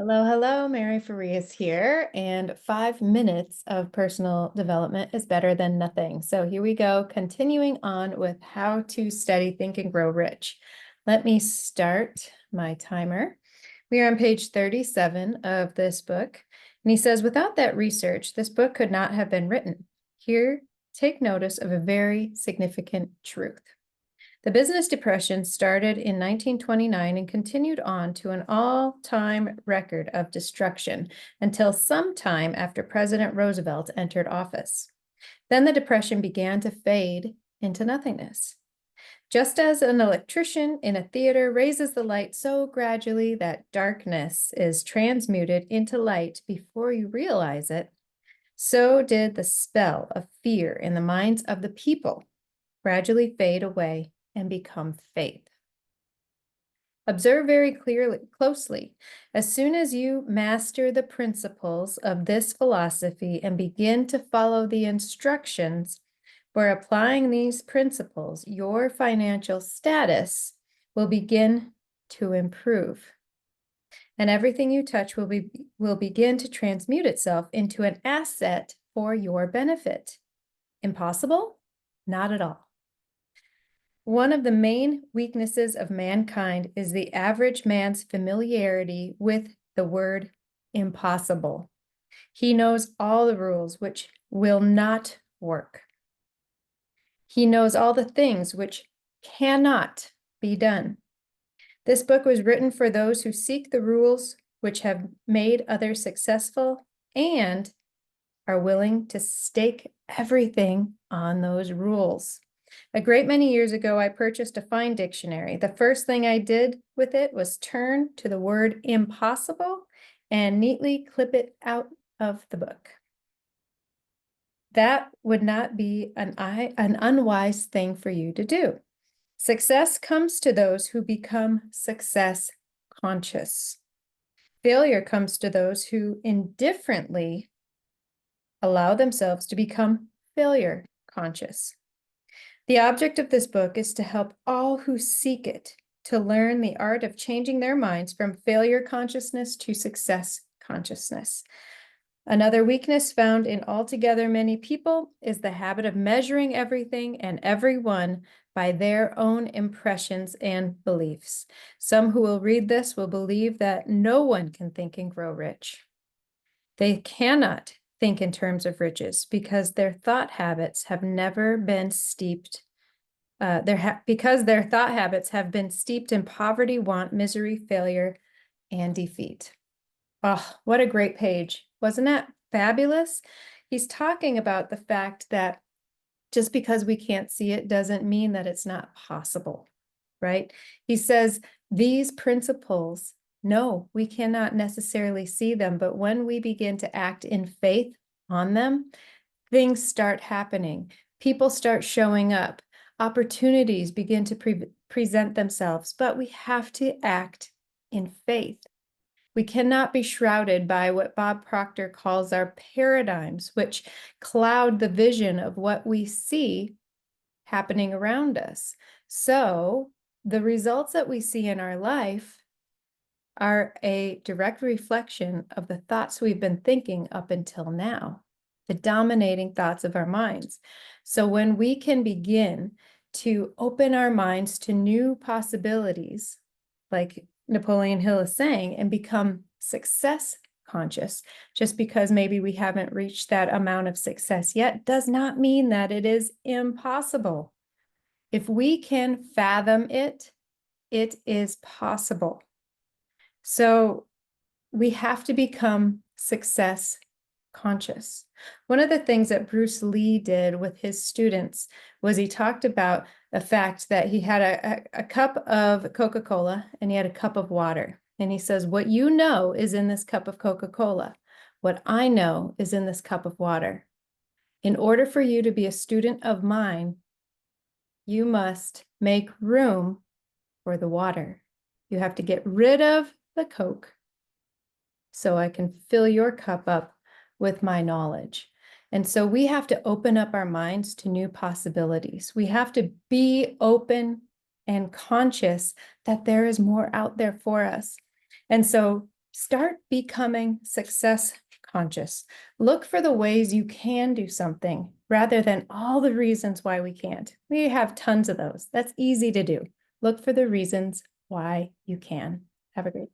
Hello, hello, Mary Farias here, and 5 minutes of personal development is better than nothing. So here we go, continuing on with how to study, think, and grow rich. Let me start my timer. We are on page 37 of this book, and he says, without that research, this book could not have been written. Here, take notice of a very significant truth. The business depression started in 1929 and continued on to an all-time record of destruction until sometime after President Roosevelt entered office. Then the depression began to fade into nothingness. Just as an electrician in a theater raises the light so gradually that darkness is transmuted into light before you realize it, so did the spell of fear in the minds of the people gradually fade away and become faith. Observe very closely. As soon as you master the principles of this philosophy and begin to follow the instructions for applying these principles, your financial status will begin to improve. And everything you touch will begin to transmute itself into an asset for your benefit. Impossible? Not at all. One of the main weaknesses of mankind is the average man's familiarity with the word impossible. He knows all the rules which will not work. He knows all the things which cannot be done. This book was written for those who seek the rules which have made others successful and are willing to stake everything on those rules. A great many years ago, I purchased a fine dictionary. The first thing I did with it was turn to the word impossible and neatly clip it out of the book. That would not be an unwise thing for you to do. Success comes to those who become success conscious. Failure comes to those who indifferently allow themselves to become failure conscious. The object of this book is to help all who seek it to learn the art of changing their minds from failure consciousness to success consciousness. Another weakness found in altogether many people is the habit of measuring everything and everyone by their own impressions and beliefs. Some who will read this will believe that no one can think and grow rich. They cannot think in terms of riches because their thought habits have never been steeped because their thought habits have been steeped in poverty, want, misery, failure, and defeat. Oh, what a great page. Wasn't that fabulous? He's talking about the fact that just because we can't see it doesn't mean that it's not possible, right? He says these principles, no, we cannot necessarily see them, but when we begin to act in faith on them, things start happening. People start showing up. Opportunities begin to present themselves, but we have to act in faith. We cannot be shrouded by what Bob Proctor calls our paradigms, which cloud the vision of what we see happening around us. So the results that we see in our life are a direct reflection of the thoughts we've been thinking up until now, the dominating thoughts of our minds. So when we can begin to open our minds to new possibilities, like Napoleon Hill is saying, and become success conscious, just because maybe we haven't reached that amount of success yet, does not mean that it is impossible. If we can fathom it, it is possible. So we have to become success conscious. One of the things that Bruce Lee did with his students was he talked about the fact that he had a cup of Coca-Cola and he had a cup of water. And he says, what you know is in this cup of Coca-Cola. What I know is in this cup of water. In order for you to be a student of mine, you must make room for the water. You have to get rid of the Coke so I can fill your cup up with my knowledge. And so we have to open up our minds to new possibilities. We have to be open and conscious that there is more out there for us. And so Start becoming success conscious. Look for the ways you can do something rather than all the reasons why we can't. We have tons of those. That's easy to do. Look for the reasons why you can. Have a great